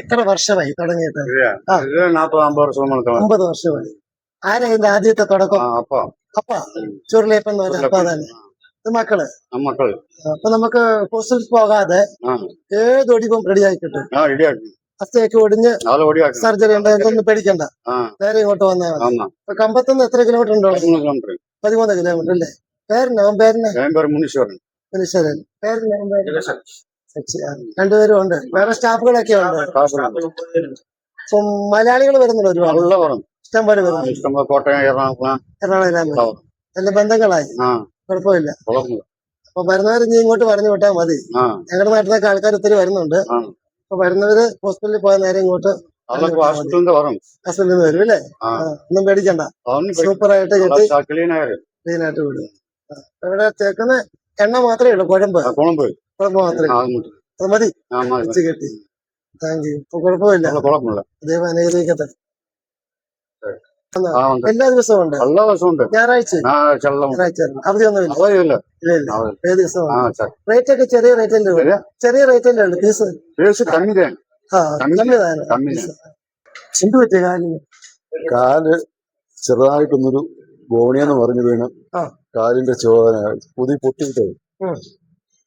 എത്ര വർഷമായി തുടങ്ങിയിട്ട്? ആ, 40-50 50 വർഷമായി. ആരാ ഇതിന്റെ ആദ്യത്തെ തുടക്കം? അപ്പ ചുരുളിയപ്പം എന്ന് പറഞ്ഞ അപ്പ തന്നെ. ഇത് മക്കള്. അപ്പൊ നമുക്ക് ഹോസ്പിറ്റലിൽ പോകാതെ ഏതൊടിവും റെഡിയായി കിട്ടും. അസ്ഥയൊക്കെ ഒടിഞ്ഞ് സർജറി ഉണ്ടെങ്കിൽ പേടിക്കണ്ട, നേരെ ഇങ്ങോട്ട് വന്നാൽ മതി. അപ്പൊ കമ്പത്തുനിന്ന് എത്ര കിലോമീറ്റർ ഉണ്ടോ? 13 കിലോമീറ്റർ അല്ലേ? പേരിന് മുനീശ്വരൻ. പേരിന് രണ്ടുപേരും ഉണ്ട്. വേറെ സ്റ്റാഫുകളൊക്കെ ഉണ്ട്. ഇപ്പം മലയാളികൾ വരുന്നുണ്ട് ഒരുപാട്, ഇഷ്ടം പോലെ വരുന്നു. കോട്ടയം, എറണാകുളം എന്റെ ബന്ധങ്ങളായി, കുഴപ്പമില്ല. അപ്പൊ വരുന്നവര് നീ ഇങ്ങോട്ട് പറഞ്ഞു വിട്ടാൽ മതി. ഞങ്ങളുടെ നാട്ടിലൊക്കെ ആൾക്കാർ ഒത്തിരി വരുന്നുണ്ട്. അപ്പൊ വരുന്നവര് ഹോസ്പിറ്റലിൽ പോയ നേരം ഇങ്ങോട്ട് ഹോസ്പിറ്റലിൽ വരും അല്ലേ? ഒന്നും പേടിക്കണ്ട, സൂപ്പറായിട്ട് കെട്ടി ക്ലീനായിട്ട് വിടും. ഇവിടെ തേക്കുന്ന എണ്ണ മാത്രമേ ഉള്ളൂ, കുഴമ്പ് മാത്രമേ ഉള്ളൂ. അത് മതി വെച്ച് കെട്ടി. Thank you. ഇപ്പൊ കുഴപ്പമില്ല. ദൈവം അനുഗ്രഹിക്കട്ടെ. എല്ലാ ദിവസവും ഉണ്ട്. ഞായറാഴ്ച അവധിയൊന്നുമില്ല. ഏത് ദിവസവും റേറ്റ് ഒക്കെ ചെറിയ റേറ്റല്ലേ ഉള്ളു. പീസ് എന്ത് പറ്റിയ കാല് ചെറുതായിട്ടൊന്നൊരു ഗോണിയെന്ന് പറഞ്ഞു വീണ് കാലിന്റെ പുതി പൊട്ടിയിട്ടേ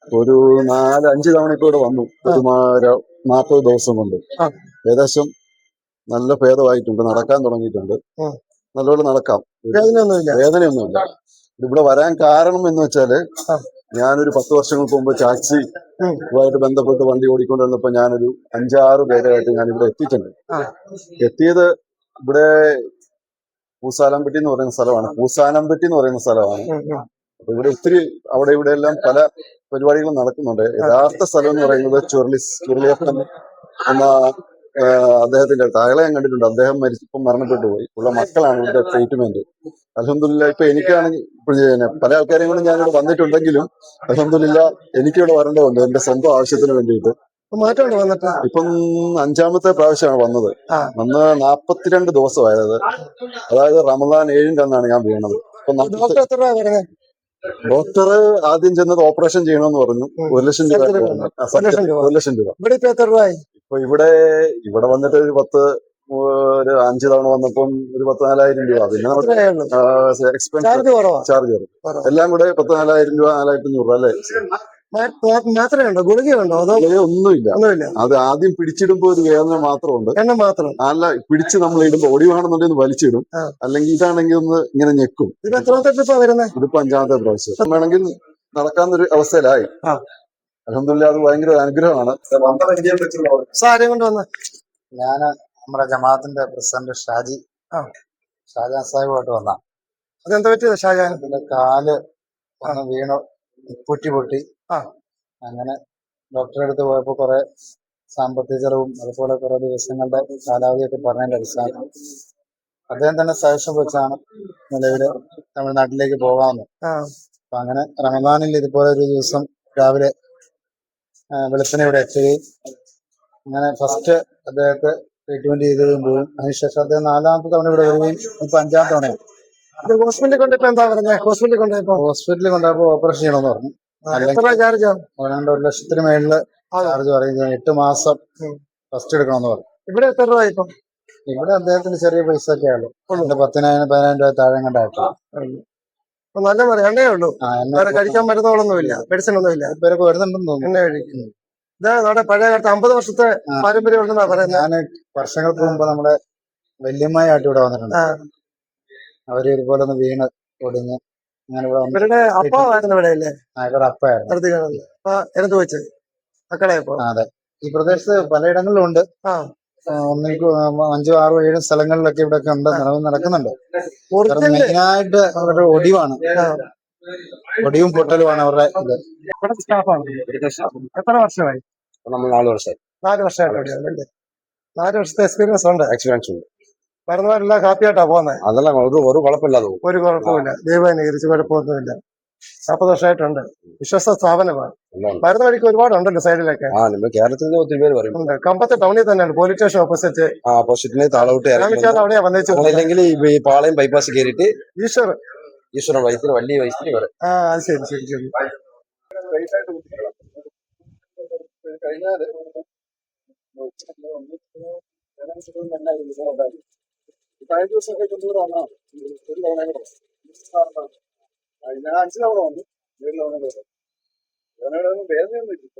ഒരു 4-5 തവണ ഇപ്പൊ ഇവിടെ വന്നു. ഒരു 40 ദിവസം കൊണ്ട് ഏകദേശം നല്ല ഭേദമായിട്ടുണ്ട്. നടക്കാൻ തുടങ്ങിയിട്ടുണ്ട്. നല്ലപോലെ നടക്കാം. വേദനയൊന്നുമില്ല. ഇവിടെ വരാൻ കാരണം എന്ന് വെച്ചാല്, ഞാനൊരു 10 വർഷങ്ങൾക്ക് മുമ്പ് ടാക്സിയുമായിട്ട് ബന്ധപ്പെട്ട് വണ്ടി ഓടിക്കൊണ്ടിരുന്നപ്പോ ഞാനൊരു 5-6 പേരായിട്ട് ഞാൻ ഇവിടെ എത്തിയിട്ടുണ്ട്. എത്തിയത് ഇവിടെ പൂസാനംപെട്ടി എന്ന് പറയുന്ന സ്ഥലമാണ്. അപ്പൊ ഇവിടെ ഒത്തിരി അവിടെ ഇവിടെ എല്ലാം പല പരിപാടികളും നടക്കുന്നുണ്ട്. യഥാർത്ഥ സ്ഥലം എന്ന് പറയുന്നത് ചുരുളിയപ്പൻ എന്ന അദ്ദേഹത്തിന്റെ താകളെ ഞാൻ കണ്ടിട്ടുണ്ട്. അദ്ദേഹം ഇപ്പം മരണപ്പെട്ടു പോയി. ഉള്ള മക്കളാണ് ഇവിടെ ട്രീറ്റ്മെന്റ്. അൽഹംദുലില്ലാ ഇപ്പൊ എനിക്കാണെങ്കിൽ പല ആൾക്കാരെയും കൊണ്ട് ഞാനിവിടെ വന്നിട്ടുണ്ടെങ്കിലും അൽഹംദുലില്ലാ എനിക്കിവിടെ വരേണ്ടതുണ്ട് എന്റെ സ്വന്തം ആവശ്യത്തിന് വേണ്ടിയിട്ട്. ഇപ്പം 5-ാമത്തെ പ്രാവശ്യമാണ് വന്നത്. അന്ന് 42 ദിവസമായത്. അതായത് റമദാൻ 7-ന്റെ അന്നാണ് ഞാൻ വീണത്. ഡോക്ടർ ആദ്യം ചെന്നത് ഓപ്പറേഷൻ ചെയ്യണമെന്ന് പറഞ്ഞു. 1 ലക്ഷം രൂപ. 1 ലക്ഷം രൂപ. ഇപ്പൊ ഇവിടെ വന്നിട്ട് ഒരു 5 തവണ വന്നപ്പം ഒരു 14,000 രൂപ. പിന്നെ എക്സ്പെൻസ് ചാർജ് എല്ലാം കൂടെ 14,000 രൂപ, 4,500 രൂപ അല്ലേ? മാത്രമേ ഉണ്ടോ? ഗുളികയുണ്ടോ? ഒന്നുമില്ല. അത് ആദ്യം പിടിച്ചിടുമ്പോ ഒരു വേദന മാത്രമുണ്ട്. അല്ല, പിടിച്ച് നമ്മൾ ഇടുമ്പോ ഒടിവാണെന്നുണ്ടെങ്കിൽ വലിച്ചിടും, അല്ലെങ്കിൽ ഇതാണെങ്കിൽ ഒന്ന് ഇങ്ങനെ ഞെക്കും. ഇതിപ്പോ 5-ാമത്തെ പ്രാവശ്യം. വേണമെങ്കിൽ നടക്കാന്നൊരു അവസ്ഥയിലായി. അൽഹംദുലില്ലാ അത് ഭയങ്കര അനുഗ്രഹമാണ്. ഞാൻ നമ്മുടെ ജമാഅത്തിന്റെ പ്രസിഡന്റ് ഷാജാൻ സാഹിബുമായിട്ട് വന്ന. അതെന്താ പറ്റിയത് ഷാജാൻ? കാല് വീണു, പൊട്ടി. അങ്ങനെ ഡോക്ടറെ അടുത്ത് പോയപ്പോ കുറെ സാമ്പത്തിക ചെലവും അതുപോലെ കുറെ ദിവസങ്ങളുടെ കാലാവധിയൊക്കെ പറഞ്ഞതിന്റെ അടിസ്ഥാനത്തിൽ അദ്ദേഹം തന്നെ സജഷൻ വെച്ചാണ് നിലവില് തമിഴ്നാട്ടിലേക്ക് പോകാമെന്ന്. അപ്പൊ അങ്ങനെ റമദാനിൽ ഇതുപോലെ ഒരു ദിവസം രാവിലെ വെളുപ്പിനെ ഇവിടെ എത്തുകയും അങ്ങനെ ഫസ്റ്റ് അദ്ദേഹത്തെ ട്രീറ്റ്മെന്റ് ചെയ്തുകയും പോയി. അതിനുശേഷം അദ്ദേഹം 4-ാമത്തെ തവണ ഇവിടെ വരികയും ഇപ്പൊ 5-ാം തവണയാണ്. ഹോസ്പിറ്റലിൽ കൊണ്ടുപോയപ്പോ ഓപ്പറേഷൻ ചെയ്യണമെന്ന് പറഞ്ഞു. ഏതാണ്ട് 1 ലക്ഷത്തിന് മേളില് ചാർജ് പറയുന്നത്. 8 മാസം ഫസ്റ്റ് എടുക്കണമെന്ന് പറഞ്ഞു. ഇവിടെ അദ്ദേഹത്തിന് ചെറിയ പൈസ ഒക്കെ ആയുള്ളൂ. 10,000-15,000 രൂപ താഴെ കണ്ടായിട്ടുള്ളൂ. നല്ല എണ്ണേ ഉള്ളൂ, കഴിക്കാൻ മരുന്നുകളൊന്നുമില്ല, മെഡിസിൻ ഒന്നുമില്ല. ഇവരൊക്കെ വരുന്നുണ്ടെന്ന് തോന്നുന്നു. നമ്മുടെ പഴയ കാലത്ത് 50 വർഷത്തെ പാരമ്പര്യം ഉണ്ടെന്നാ പറയുന്നത്. ഞാൻ വർഷങ്ങൾക്ക് മുമ്പ് നമ്മുടെ വല്യമ്മയായിട്ട് ഇവിടെ വന്നിട്ടുണ്ട്. അവര് ഇതുപോലെ ഒന്ന് വീണ് ഒടിഞ്ഞ് അങ്ങനെ ഇവരുടെ അപ്പായിരുന്നു ഇവിടെ അല്ലേ? ഇവരുടെ അപ്പായിരുന്നു. അതെ, ഈ പ്രദേശത്ത് പലയിടങ്ങളിലും ഉണ്ട്. 5-6-7 സ്ഥലങ്ങളിലൊക്കെ ഇവിടെ ഉണ്ട്, നടക്കുന്നുണ്ട്. മെയിനായിട്ട് അവരുടെ ഒടിവാണ്, ഒടിവും പൊട്ടലുമാണ് അവരുടെ ഇത്. എത്ര വർഷമായി? നമ്മൾ 4 വർഷമായി. 4 വർഷമായിട്ട് 4 വർഷത്തെ എക്സ്പീരിയൻസ് ഉണ്ട്. വരുന്നവരെല്ലാം ഹാപ്പിയായിട്ടാ പോകുന്നത്. അതെല്ലാം ഒരു കുഴപ്പമില്ലാതെ പോകും. ഒരു കുഴപ്പമില്ല. ദൈവം അനുകരിച്ച് കുഴപ്പമൊന്നുമില്ല. 40 വർഷമായിട്ടുണ്ട്. വിശ്വസ്ത സ്ഥാപനമാണ്. വരുന്ന വഴിക്ക് ഒരുപാടുണ്ടല്ലോ സൈഡിലൊക്കെ. കേരളത്തിൽ ഒത്തിരി പേര് പറയും. കമ്പത്തെ ടൗണിൽ തന്നെയാണ്, പോലീസ് സ്റ്റേഷൻ ഓപ്പോസിറ്റ്. താളോട്ട് അവിടെയാ വന്നേച്ചത്. ഈ പാളയം ബൈപ്പാസ് കയറിയിട്ട് ഈശ്വരൻ വയസ്സിന് വലിയ വയസ്സിന് വരെ. ശരി. കഴിഞ്ഞ ദിവസമൊക്കെ കൊണ്ടുകൂടെ വന്നാ ഒരു തവണ കൂടെ ഞാൻ 5 തവണ വന്നു 7 തവണ വേദനയൊന്നും വേദനയൊന്നും ഇല്ല.